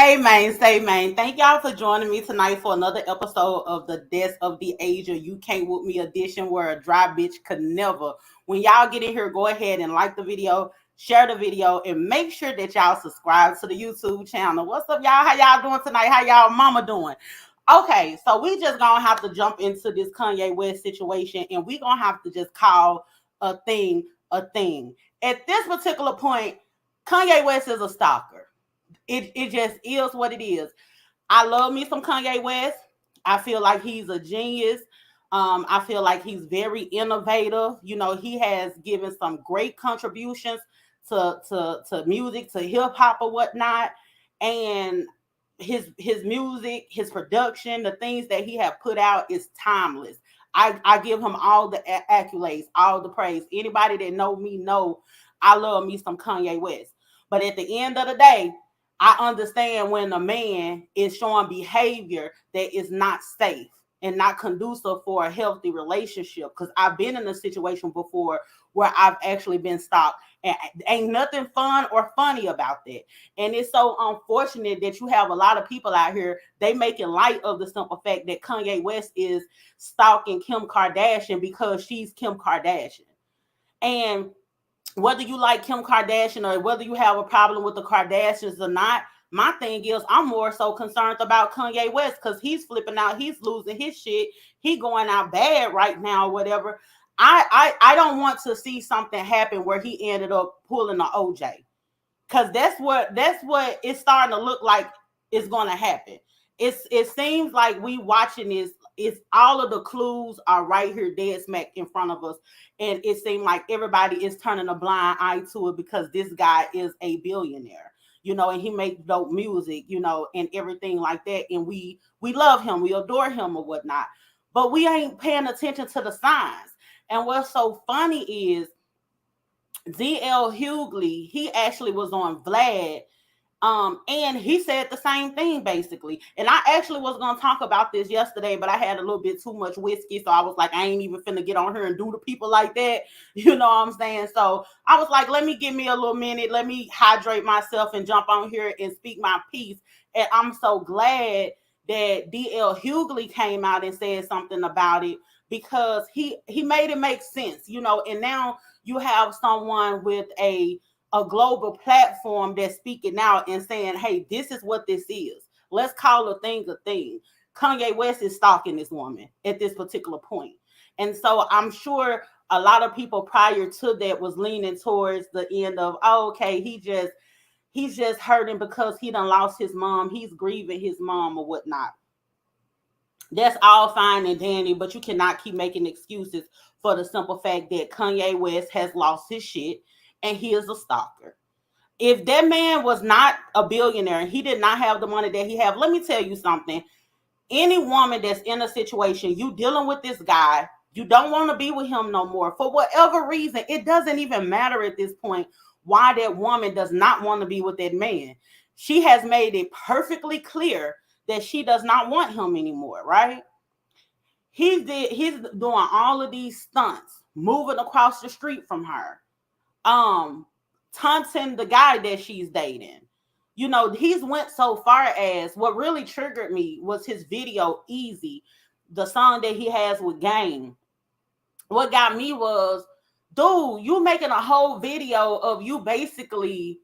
Amen. Amen. Thank y'all for joining me tonight for another episode of the Death of the Asia You Can't With Me edition, where a dry bitch could never. When y'all get in here, go ahead and like the video, share the video, and make sure that y'all subscribe to the YouTube channel. What's up, y'all? How y'all doing tonight? How y'all mama doing? Okay, so we just gonna have to jump into this Kanye West situation, and we gonna have to just call a thing a thing. At this particular point, Kanye West is a stalker. It just is what it is. I love me some Kanye West. I feel like he's a genius. I feel like he's very innovative. You know, he has given some great contributions to music, to hip hop or whatnot. And his music, his production, the things that he have put out is timeless. I give him all the accolades, all the praise. Anybody that know me know I love me some Kanye West. But at the end of the day, I understand when a man is showing behavior that is not safe and not conducive for a healthy relationship. Because I've been in a situation before where I've actually been stalked, and ain't nothing fun or funny about that. And it's so unfortunate that you have a lot of people out here, they making light of the simple fact that Kanye West is stalking Kim Kardashian because she's Kim Kardashian. And whether you like Kim Kardashian or whether you have a problem with the Kardashians or not, my thing is I'm more so concerned about Kanye West because he's flipping out, he's losing his shit, he going out bad right now, whatever. I don't want to see something happen where he ended up pulling the OJ, because that's what it's starting to look like is going to happen. It seems like we watching this. It's all of the clues are right here, dead smack in front of us, and it seems like everybody is turning a blind eye to it because this guy is a billionaire, you know, and he makes dope music, you know, and everything like that, and we love him, we adore him or whatnot, but we ain't paying attention to the signs. And what's so funny is DL Hughley, he actually was on Vlad, and he said the same thing basically. And I actually was gonna talk about this yesterday, but I had a little bit too much whiskey, so I was like, I ain't even finna get on here and do the people like that. You know what I'm saying? So I was like, let me give me a little minute, let me hydrate myself and jump on here and speak my piece. And I'm so glad that DL Hughley came out and said something about it, because he made it make sense, you know. And now you have someone with a global platform that's speaking out and saying, hey, this is what this is. Let's call a thing a thing. Kanye West is stalking this woman at this particular point. And so I'm sure a lot of people prior to that was leaning towards the end of, oh, okay, he's just hurting because he done lost his mom. He's grieving his mom or whatnot. That's all fine and dandy, but you cannot keep making excuses for the simple fact that Kanye West has lost his shit and he is a stalker. If that man was not a billionaire and he did not have the money that he have, let me tell you something. Any woman that's in a situation, you dealing with this guy, you don't want to be with him no more for whatever reason. It doesn't even matter at this point why that woman does not want to be with that man. She has made it perfectly clear that she does not want him anymore, right? He's doing all of these stunts, moving across the street from her, taunting the guy that she's dating. You know, he's went so far as, what really triggered me was his video Easy, the song that he has with Game. What got me was, dude, you making a whole video of you basically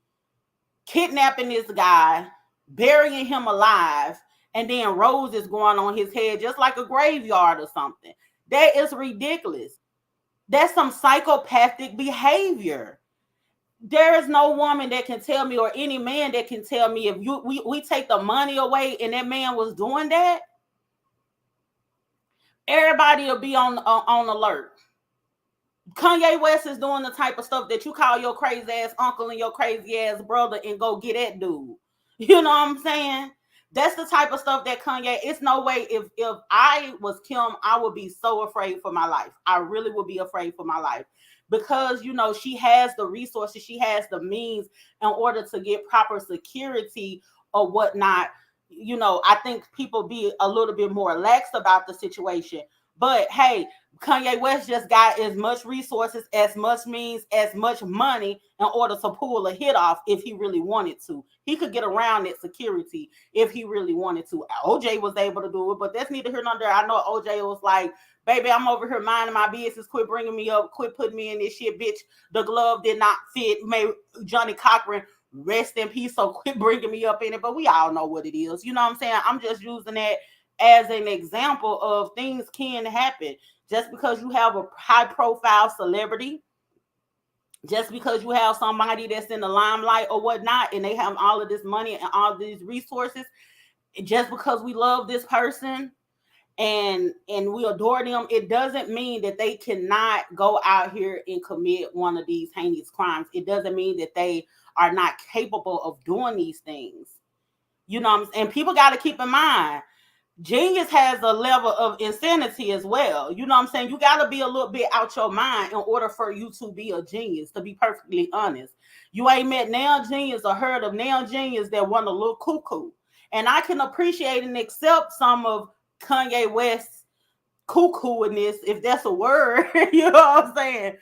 kidnapping this guy, burying him alive, and then roses going on his head just like a graveyard or something. That is ridiculous. That's some psychopathic behavior. There is no woman that can tell me, or any man that can tell me, if we take the money away and that man was doing that, everybody will be on alert. Kanye West is doing the type of stuff that you call your crazy ass uncle and your crazy ass brother and go get that dude. You know what I'm saying? That's the type of stuff that Kanye, it's no way, if I was Kim, I would be so afraid for my life. I really would be afraid for my life, because, you know, she has the resources, she has the means in order to get proper security or whatnot. You know, I think people be a little bit more lax about the situation. But hey, Kanye West just got as much resources, as much means, as much money in order to pull a hit off if he really wanted to. He could get around that security if he really wanted to. OJ was able to do it, but that's neither here nor there. I know OJ was like, baby, I'm over here minding my business. Quit bringing me up. Quit putting me in this shit, bitch. The glove did not fit. May Johnny Cochran rest in peace. So quit bringing me up in it. But we all know what it is. You know what I'm saying? I'm just using that as an example of things can happen. Just because you have a high profile celebrity, just because you have somebody that's in the limelight or whatnot, and they have all of this money and all these resources, just because we love this person and we adore them, it doesn't mean that they cannot go out here and commit one of these heinous crimes. It doesn't mean that they are not capable of doing these things. You know what I'm saying? And people got to keep in mind, genius has a level of insanity as well. You know what I'm saying? You got to be a little bit out your mind in order for you to be a genius, to be perfectly honest. You ain't met now genius or heard of now genius that want a little cuckoo. And I can appreciate and accept some of Kanye West's cuckoo-ness, if that's a word. You know what I'm saying?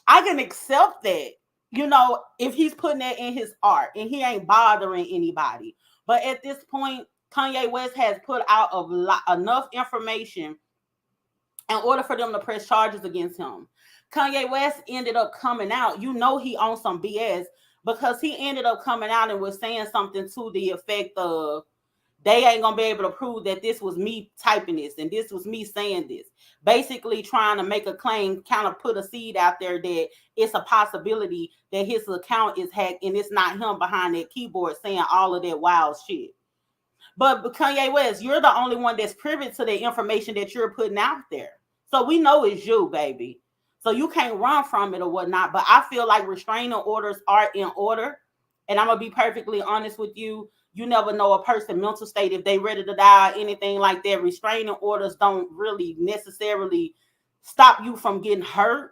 I can accept that, you know, if he's putting that in his art and he ain't bothering anybody. But at this point, Kanye West has put out enough information in order for them to press charges against him. Kanye West ended up coming out. You know he on some BS because he ended up coming out and was saying something to the effect of, they ain't gonna be able to prove that this was me typing this and this was me saying this. Basically trying to make a claim, kind of put a seed out there that it's a possibility that his account is hacked and it's not him behind that keyboard saying all of that wild shit. But Kanye West, you're the only one that's privy to the information that you're putting out there. So we know it's you, baby. So you can't run from it or whatnot. But I feel like restraining orders are in order. And I'm going to be perfectly honest with you. You never know a person's mental state, if they ready to die or anything like that. Restraining orders don't really necessarily stop you from getting hurt.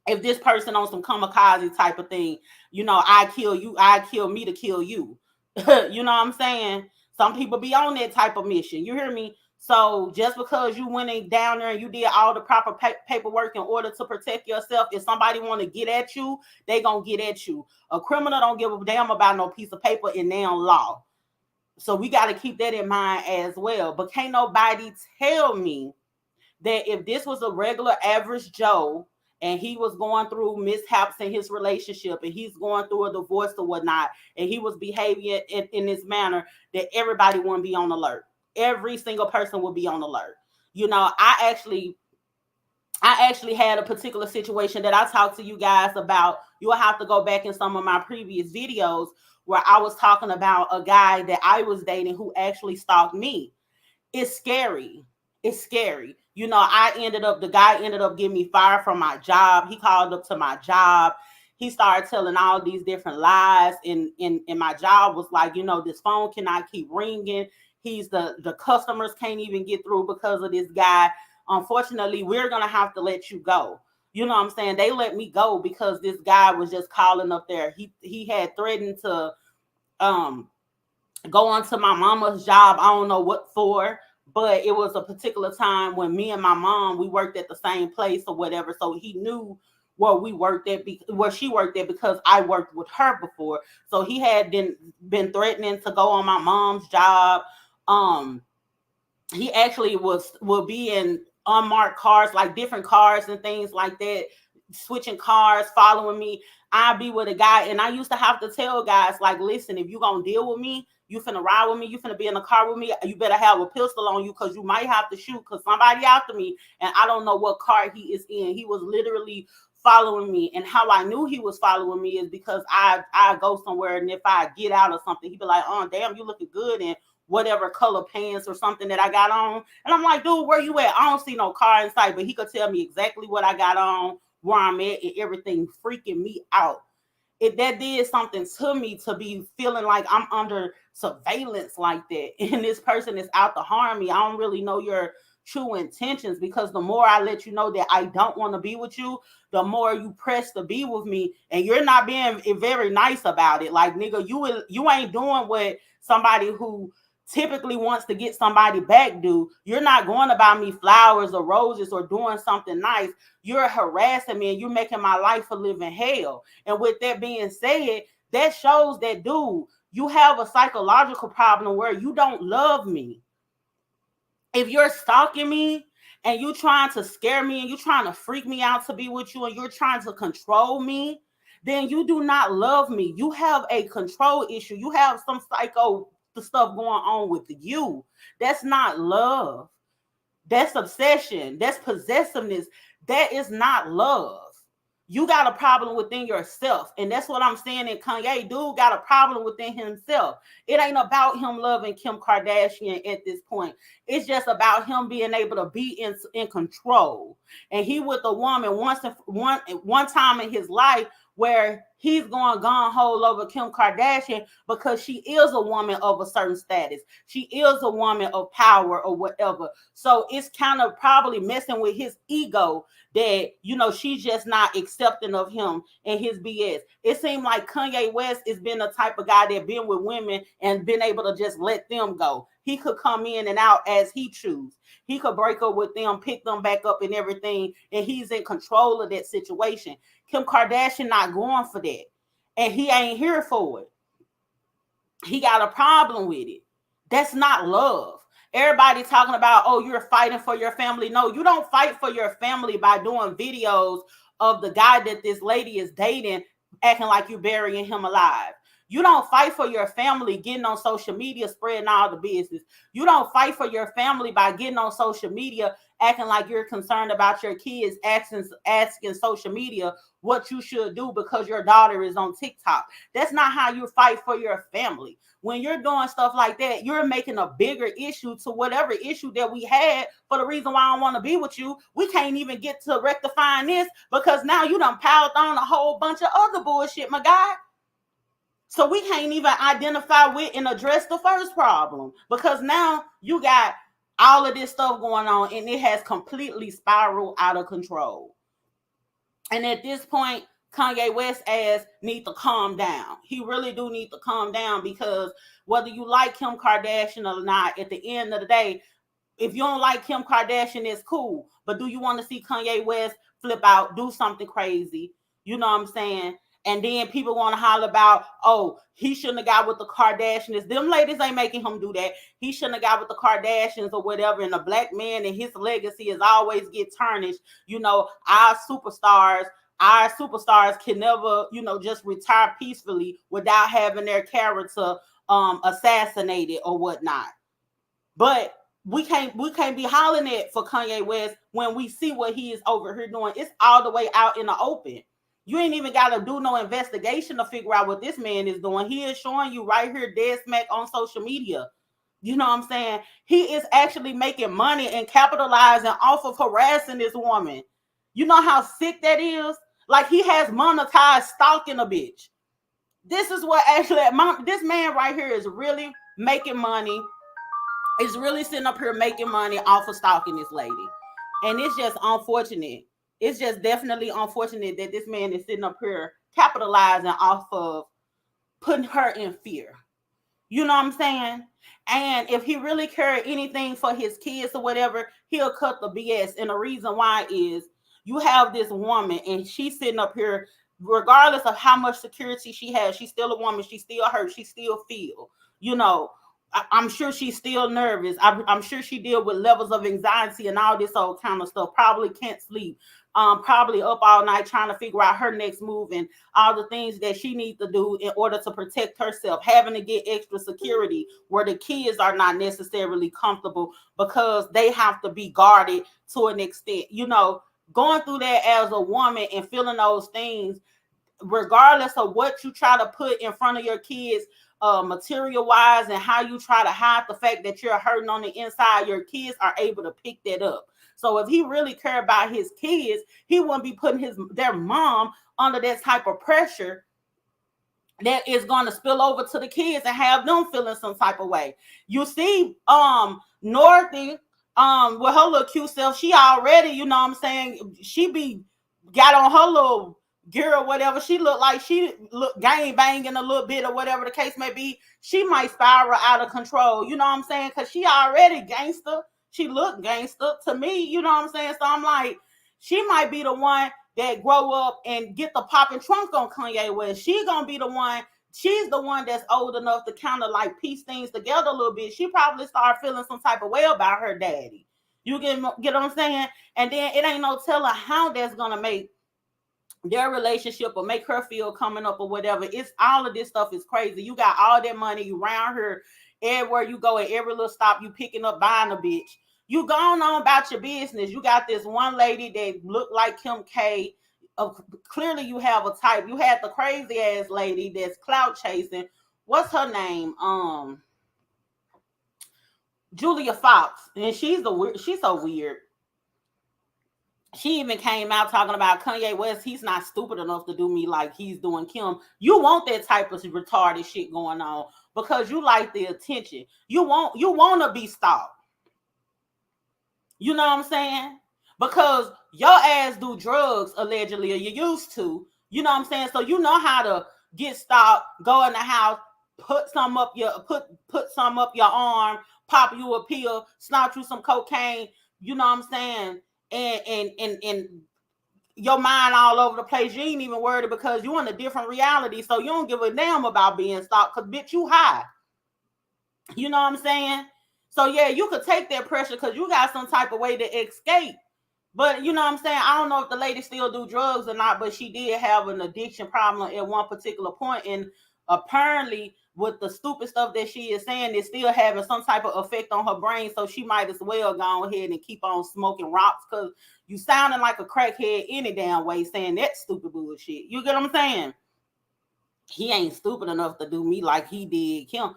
If this person on some kamikaze type of thing, you know, I kill you, I kill me to kill you. You know what I'm saying? Some people be on that type of mission. You hear me? So just because you went down there and you did all the proper paperwork in order to protect yourself, if somebody want to get at you, they gonna get at you. A criminal don't give a damn about no piece of paper in their own law. So we got to keep that in mind as well. But can't nobody tell me that if this was a regular average Joe and he was going through mishaps in his relationship and he's going through a divorce or whatnot, and he was behaving in this manner, that everybody wouldn't be on alert. Every single person would be on alert. You know, I actually had a particular situation that I talked to you guys about. You'll have to go back in some of my previous videos where I was talking about a guy that I was dating who actually stalked me. It's scary. It's scary. You know, the guy ended up getting me fired from my job. He called up to my job. He started telling all these different lies. And my job was like, you know, this phone cannot keep ringing. The customers can't even get through because of this guy. Unfortunately, we're going to have to let you go. You know what I'm saying? They let me go because this guy was just calling up there. He had threatened to go onto my mama's job. I don't know what for, but it was a particular time when me and my mom, we worked at the same place or whatever. So he knew where we worked at, where she worked at, because I worked with her before. So he had been threatening to go on my mom's job. He actually will be in unmarked cars, like different cars and things like that, switching cars, following me. I'd be with a guy, and I used to have to tell guys, like, listen, if you gonna deal with me, you finna ride with me, you finna be in the car with me, you better have a pistol on you, because you might have to shoot, because somebody after me, and I don't know what car he is in. He was literally following me, and how I knew he was following me is because I go somewhere, and if I get out or something, he'd be like, oh, damn, you looking good in whatever color pants or something that I got on. And I'm like, dude, where you at? I don't see no car in sight, but he could tell me exactly what I got on, where I'm at, and everything, freaking me out. That did something to me, to be feeling like I'm under surveillance like that, and this person is out to harm me. I don't really know your true intentions, because the more I let you know that I don't want to be with you, the more you press to be with me, and you're not being very nice about it. Like, nigga, you ain't doing what somebody who typically wants to get somebody back do, you're not going to buy me flowers or roses or doing something nice. You're harassing me and you're making my life a living hell. And with that being said, that shows that, dude, you have a psychological problem where you don't love me. If you're stalking me and you're trying to scare me and you're trying to freak me out to be with you and you're trying to control me, then you do not love me. You have a control issue. You have some psycho stuff going on with you. That's not love. That's obsession. That's possessiveness. That is not love. You got a problem within yourself. And that's what I'm saying. And Kanye, dude, got a problem within himself. It ain't about him loving Kim Kardashian at this point. It's just about him being able to be in control. And he with a woman one time in his life where he's going gung-ho over Kim Kardashian because she is a woman of a certain status. She is a woman of power or whatever. So it's kind of probably messing with his ego that, you know, she's just not accepting of him and his BS. It seemed like Kanye West has been the type of guy that been with women and been able to just let them go. He could come in and out as he chooses. He could break up with them, pick them back up and everything, and he's in control of that situation. Kim Kardashian not going for that, and he ain't here for it. He got a problem with it. That's not love. Everybody talking about, oh, you're fighting for your family. No, you don't fight for your family by doing videos of the guy that this lady is dating acting like you're burying him alive. You don't fight for your family getting on social media, spreading all the business. You don't fight for your family by getting on social media, acting like you're concerned about your kids, asking social media what you should do because your daughter is on TikTok. That's not how you fight for your family. When you're doing stuff like that, you're making a bigger issue to whatever issue that we had for the reason why I don't want to be with you. We can't even get to rectifying this because now you done piled on a whole bunch of other bullshit, my guy. So we can't even identify with and address the first problem because now you got all of this stuff going on and it has completely spiraled out of control. And at this point, Kanye West ass need to calm down. He really do need to calm down because whether you like Kim Kardashian or not, at the end of the day, if you don't like Kim Kardashian, it's cool. But do you want to see Kanye West flip out, do something crazy? You know what I'm saying? And then people want to holler about, oh, he shouldn't have got with the Kardashians. Them ladies ain't making him do that. He shouldn't have got with the Kardashians or whatever. And a black man and his legacy is always get tarnished. You know, our superstars can never, you know, just retire peacefully without having their character assassinated or whatnot. But we can't be hollering at for Kanye West when we see what he is over here doing. It's all the way out in the open. You ain't even got to do no investigation to figure out what this man is doing. He is showing you right here dead smack on social media. You know what I'm saying? He is actually making money and capitalizing off of harassing this woman. You know how sick that is? Like he has monetized stalking a bitch. This is what actually, this man right here is really making money. Is really sitting up here making money off of stalking this lady. And it's just unfortunate. It's just definitely unfortunate that this man is sitting up here capitalizing off of putting her in fear. You know what I'm saying? And if he really cared anything for his kids or whatever, he'll cut the BS. And the reason why is you have this woman and she's sitting up here, regardless of how much security she has, she's still a woman. She still hurt. She still feel, you know, I'm sure she's still nervous. I'm sure she deals with levels of anxiety and all this old kind of stuff. Probably can't sleep. Probably up all night trying to figure out her next move and all the things that she needs to do in order to protect herself. Having to get extra security where the kids are not necessarily comfortable because they have to be guarded to an extent. You know, going through that as a woman and feeling those things, regardless of what you try to put in front of your kids, material wise, and how you try to hide the fact that you're hurting on the inside, your kids are able to pick that up. So if he really cared about his kids, he wouldn't be putting their mom under that type of pressure that is going to spill over to the kids and have them feeling some type of way. You see, Northy, with her little cute self, she already, you know what I'm saying, she got on her little girl, whatever, she looked like she look gang banging a little bit or whatever the case may be, she might spiral out of control. You know what I'm saying? Because she already gangster. She look gangster to me. You know what I'm saying? So I'm like, she might be the one that grow up and get the popping trunk on Kanye West. She gonna be the one. She's the one that's old enough to kind of like piece things together a little bit. She probably start feeling some type of way about her daddy. You get what I'm saying? And then it ain't no telling how that's gonna make their relationship or make her feel coming up or whatever. It's all of this stuff is crazy. You got all that money, you around her everywhere you go, at every little stop you picking up buying a bitch. You going on about your business. You got this one lady that looked like Kim K. Clearly you have a type. You had the crazy ass lady that's clout chasing. What's her name? Julia Fox. And she's so weird. She even came out talking about Kanye West. He's not stupid enough to do me like he's doing Kim. You want that type of retarded shit going on because you like the attention. You want to be stalked. You know what I'm saying? Because your ass do drugs allegedly, or you used to. You know what I'm saying? So you know how to get stalked, go in the house, put some up your arm, pop you a pill, snort you some cocaine. You know what I'm saying? And your mind all over the place. You ain't even worried because you in a different reality. So you don't give a damn about being stalked because bitch, you high. You know what I'm saying? So yeah, you could take that pressure because you got some type of way to escape. But you know what I'm saying? I don't know if the lady still do drugs or not, but she did have an addiction problem at one particular point. And apparently with the stupid stuff that she is saying, it's still having some type of effect on her brain. So she might as well go ahead and keep on smoking rocks because you sounding like a crackhead any damn way saying that stupid bullshit. You get what I'm saying? He ain't stupid enough to do me like he did Kim.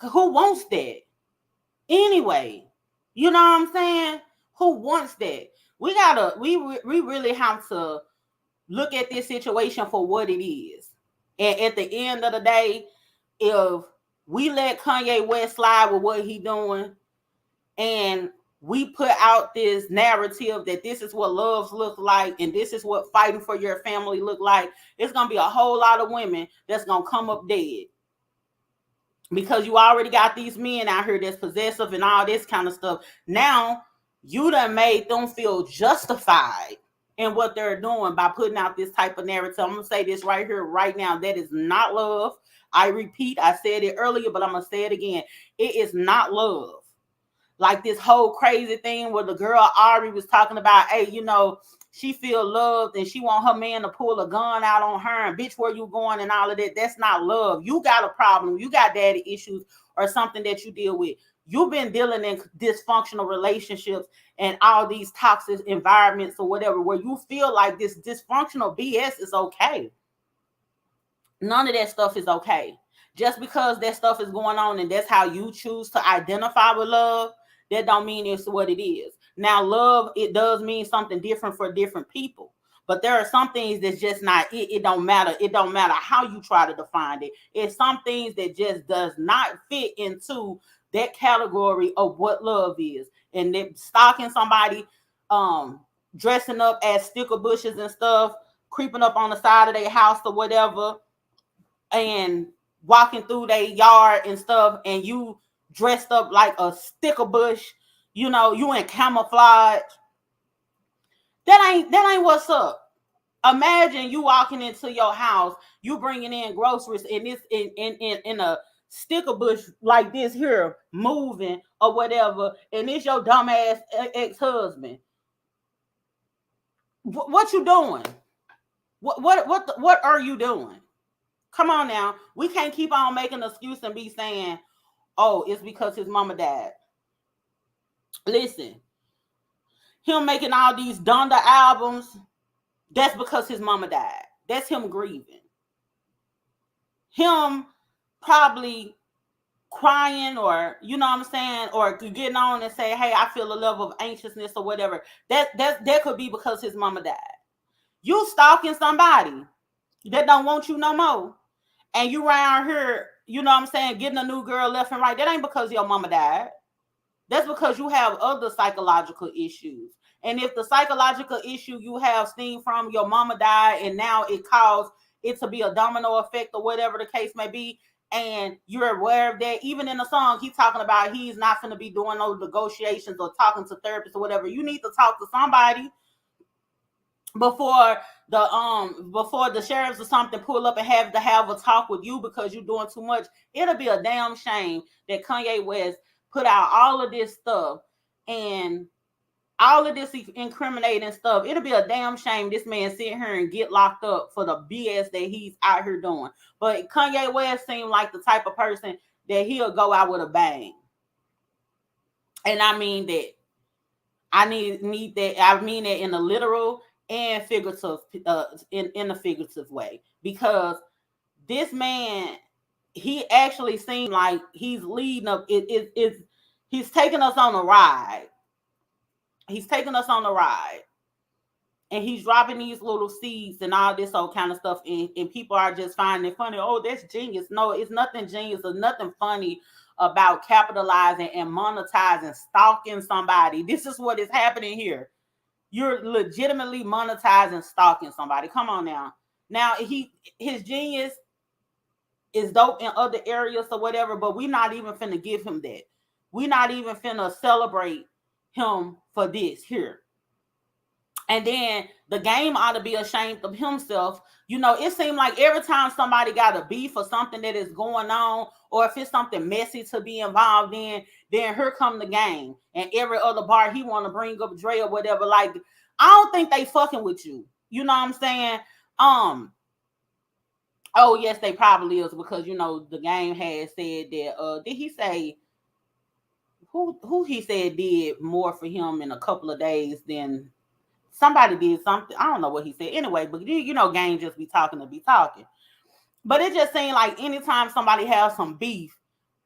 Who wants that? Anyway, you know what I'm saying? Who wants that? We really have to look at this situation for what it is. And at the end of the day, if we let Kanye West slide with what he doing and we put out this narrative that this is what loves look like and this is what fighting for your family look like, it's going to be a whole lot of women that's going to come up dead. Because you already got these men out here that's possessive and all this kind of stuff. Now, you done made them feel justified in what they're doing by putting out this type of narrative. I'm going to say this right here, right now. That is not love. I repeat, I said it earlier, but I'm going to say it again. It is not love. Like this whole crazy thing where the girl Ari was talking about, hey, you know, she feel loved and she want her man to pull a gun out on her and bitch, where you going and all of that. That's not love. You got a problem. You got daddy issues or something that you deal with. You've been dealing in dysfunctional relationships and all these toxic environments or whatever, where you feel like this dysfunctional BS is okay. None of that stuff is okay. Just because that stuff is going on and that's how you choose to identify with love, that don't mean it's what it is. Now, love, it does mean something different for different people. But there are some things that's just not, it don't matter. It don't matter how you try to define it. It's some things that just does not fit into that category of what love is. And then stalking somebody, dressing up as sticker bushes and stuff, creeping up on the side of their house or whatever, and walking through their yard and stuff, and you dressed up like a sticker bush, you know, you in camouflage. That ain't what's up. Imagine you walking into your house, you bringing in groceries, and this in a sticker bush like this here, moving or whatever, and it's your dumbass ex-husband. What you doing? What are you doing? Come on now. We can't keep on making an excuse and be saying, oh, it's because his mama died. Listen, him making all these Donda albums, that's because his mama died. That's him grieving. Him probably crying, or you know what I'm saying, or getting on and say, hey, I feel a level of anxiousness or whatever. That could be because his mama died. You stalking somebody that don't want you no more, and you around here, you know what I'm saying, getting a new girl left and right. That ain't because your mama died. That's because you have other psychological issues. And if the psychological issue you have stemmed from your mama died and now it caused it to be a domino effect or whatever the case may be, and you're aware of that, even in the song, he's talking about he's not going to be doing no negotiations or talking to therapists or whatever. You need to talk to somebody before the sheriffs or something pull up and have a talk with you because you're doing too much. It'll be a damn shame that Kanye West put out all of this stuff and all of this incriminating stuff. It'll be a damn shame this man sit here and get locked up for the BS that he's out here doing. But Kanye West seemed like the type of person that he'll go out with a bang. And I mean that. I need that. I mean that in a literal and figurative, in a figurative way, because this man, he actually seemed like he's leading up. He's taking us on a ride. He's taking us on a ride, and he's dropping these little seeds and all this old kind of stuff, and people are just finding it funny. Oh, that's genius. No, it's nothing genius or nothing funny about capitalizing and monetizing, stalking somebody. This is what is happening here. You're legitimately monetizing, stalking somebody. Come on now. Now, his genius is dope in other areas or whatever, but we're not even finna give him that. We're not even finna celebrate him for this here. And then the game ought to be ashamed of himself. You know, it seemed like every time somebody got a beef or something that is going on, or if it's something messy to be involved in, then here come the game. And every other bar he want to bring up Dre or whatever. Like, I don't think they fucking with you. You know what I'm saying? Oh yes, they probably is, because you know the game had said that. Did he say who he said did more for him in a couple of days than somebody did something? I don't know what he said anyway, but you know, game just be talking to be talking. But it just seemed like anytime somebody has some beef,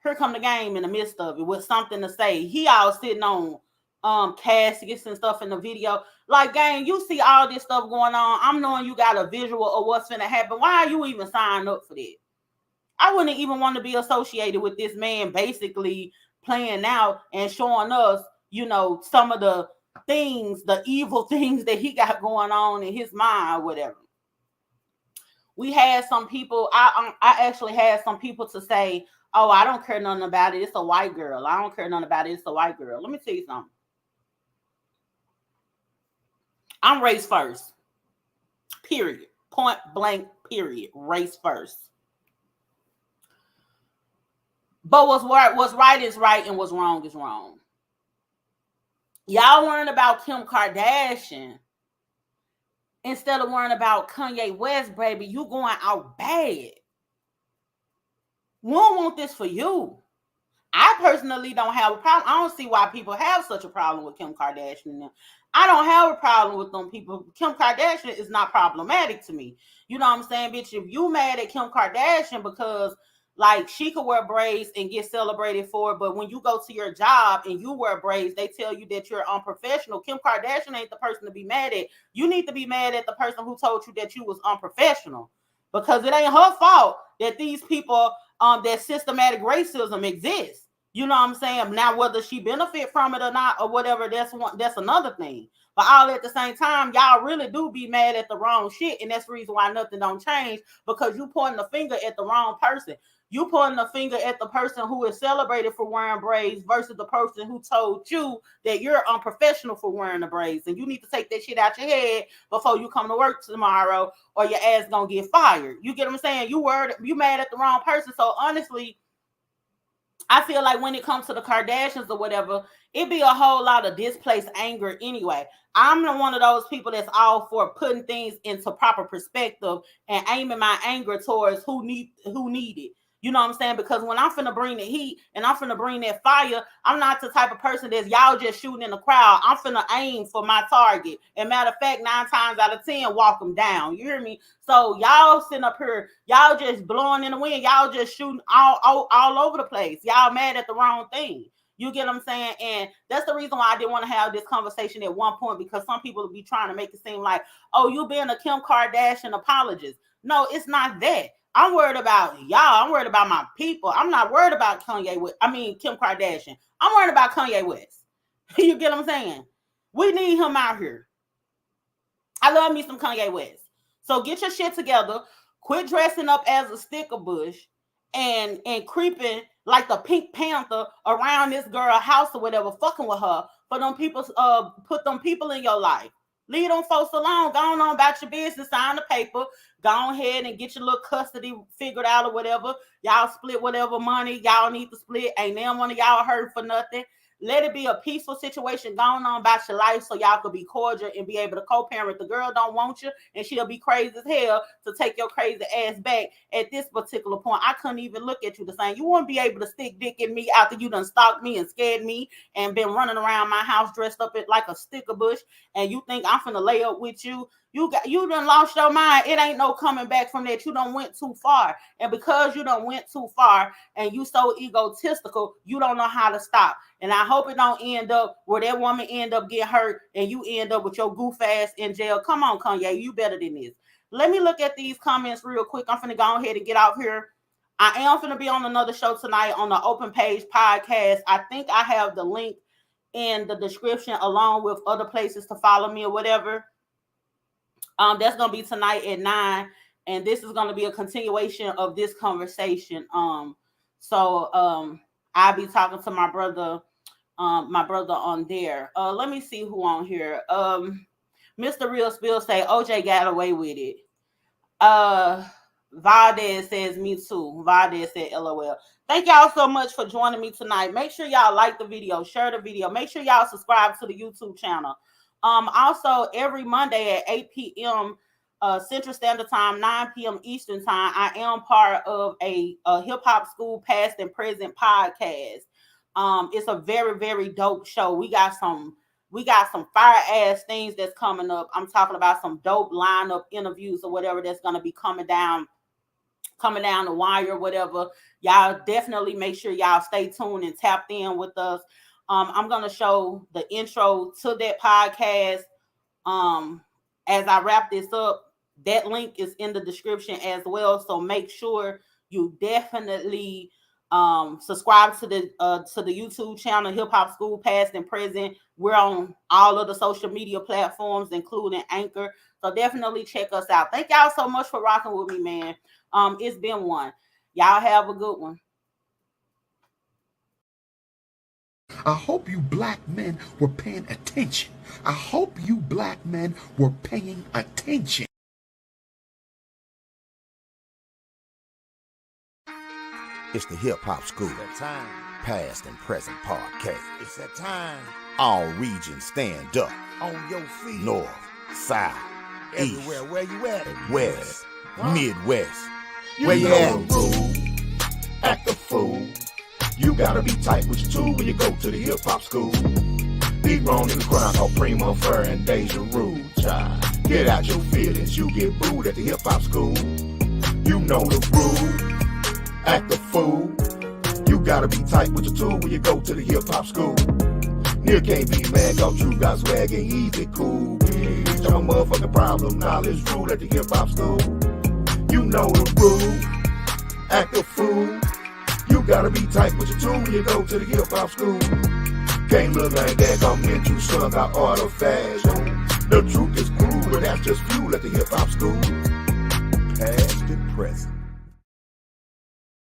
here come the game in the midst of it with something to say. He all sitting on caskets and stuff in the video. Like, gang, you see all this stuff going on. I'm knowing you got a visual of what's gonna happen. Why are you even signing up for that? I wouldn't even want to be associated with this man basically playing out and showing us, you know, some of the things, the evil things that he got going on in his mind or whatever. We had some people, I actually had some people to say, oh, I don't care nothing about it. It's a white girl. I don't care nothing about it. It's a white girl. Let me tell you something. I'm race first. Period. Point blank, period. Race first. But what's right is right and what's wrong is wrong. Y'all worrying about Kim Kardashian instead of worrying about Kanye West, baby. You going out bad. We don't want this for you. I personally don't have a problem. I don't see why people have such a problem with Kim Kardashian. I don't have a problem with them people. Kim Kardashian is not problematic to me. You know what I'm saying, bitch? If you mad at Kim Kardashian because like she could wear braids and get celebrated for it, but when you go to your job and you wear braids, they tell you that you're unprofessional. Kim Kardashian ain't the person to be mad at. You need to be mad at the person who told you that you was unprofessional, because it ain't her fault that these people, that systematic racism exists. You know what I'm saying? Now, whether she benefit from it or not or whatever, that's another thing. But all at the same time, y'all really do be mad at the wrong shit, and that's the reason why nothing don't change, because you pointing the finger at the wrong person. You pointing the finger at the person who is celebrated for wearing braids versus the person who told you that you're unprofessional for wearing the braids, and you need to take that shit out your head before you come to work tomorrow, or your ass gonna get fired. You get what I'm saying? You mad at the wrong person. So honestly, I feel like when it comes to the Kardashians or whatever, it be a whole lot of displaced anger anyway. I'm one of those people that's all for putting things into proper perspective and aiming my anger towards who need it. You know what I'm saying? Because when I'm finna bring the heat and I'm finna bring that fire, I'm not the type of person that's y'all just shooting in the crowd. I'm finna aim for my target. And matter of fact, 9 times out of 10, walk them down. You hear me? So y'all sitting up here, y'all just blowing in the wind. Y'all just shooting all over the place. Y'all mad at the wrong thing. You get what I'm saying? And that's the reason why I didn't want to have this conversation at one point, because some people will be trying to make it seem like, oh, you being a Kim Kardashian apologist. No, it's not that. I'm worried about y'all. I'm worried about my people. I'm not worried about Kim Kardashian. I'm worried about Kanye West. You get what I'm saying? We need him out here. I love me some Kanye West. So get your shit together. Quit dressing up as a sticker bush and creeping like the Pink Panther around this girl house or whatever, fucking with her. For them people, put them people in your life. Leave them folks alone. Go on about your business. Sign the paper. Go ahead and get your little custody figured out or whatever. Y'all split whatever money y'all need to split. Ain't none one of y'all hurt for nothing. Let it be a peaceful situation going on about your life so y'all could be cordial and be able to co-parent. The girl don't want you and she'll be crazy as hell to take your crazy ass back at this particular point. I couldn't even look at you the same. You wouldn't be able to stick dick in me after you done stalked me and scared me and been running around my house dressed up like a sticker bush, and you think I'm finna lay up with you. You done lost your mind. It ain't no coming back from that. You done went too far. And because you done went too far and you so egotistical, you don't know how to stop. And I hope it don't end up where that woman end up getting hurt and you end up with your goof ass in jail. Come on, Kanye, you better than this. Let me look at these comments real quick. I'm finna go ahead and get out here. I am finna be on another show tonight on the Open Page podcast. I think I have the link in the description along with other places to follow me or whatever. That's gonna be tonight at 9, and this is gonna be a continuation of this conversation. So I'll be talking to my brother on there. Let me see who on here. Mr. Real Spill say OJ got away with it. Valdez says me too. Valdez said LOL. Thank y'all so much for joining me tonight. Make sure y'all like the video, share the video. Make sure y'all subscribe to the YouTube channel. Also, every Monday at 8 p.m. Central Standard Time, 9 p.m. Eastern Time, I am part of a hip hop school past and present podcast. It's a very, very dope show. We got some fire ass things that's coming up. I'm talking about some dope lineup interviews or whatever that's gonna be coming down the wire or whatever. Y'all definitely make sure y'all stay tuned and tapped in with us. I'm going to show the intro to that podcast as I wrap this up. That link is in the description as well. So make sure you definitely subscribe to the YouTube channel, Hip Hop School Past and Present. We're on all of the social media platforms, including Anchor. So definitely check us out. Thank y'all so much for rocking with me, man. It's been one. Y'all have a good one. I hope you black men were paying attention. I hope you black men were paying attention. It's the Hip Hop School Past and Present podcast. It's that time. All regions stand up. On your feet. North, South, Everywhere. East, Where you at? West, Midwest. You Where you know at? the rule. Act a fool. You gotta be tight with your tool when you go to the hip hop school. Be wrong in the crime called Primo Fur and Deja Rude, child. Get out your feelings, you get booed at the hip hop school. You know the rule. Act a fool. You gotta be tight with your tool when you go to the hip hop school. Near can't be mad, cause you got swag and easy cool. Bitch, I'm a motherfucking problem, knowledge rule at the hip hop school. You know the rule. Act a fool. You gotta be tight with your tool when you go to the hip hop school. Can't look like that, come in too slung out artifacts. The truth is cruel, but that's just fuel at the hip hop school. Past and present.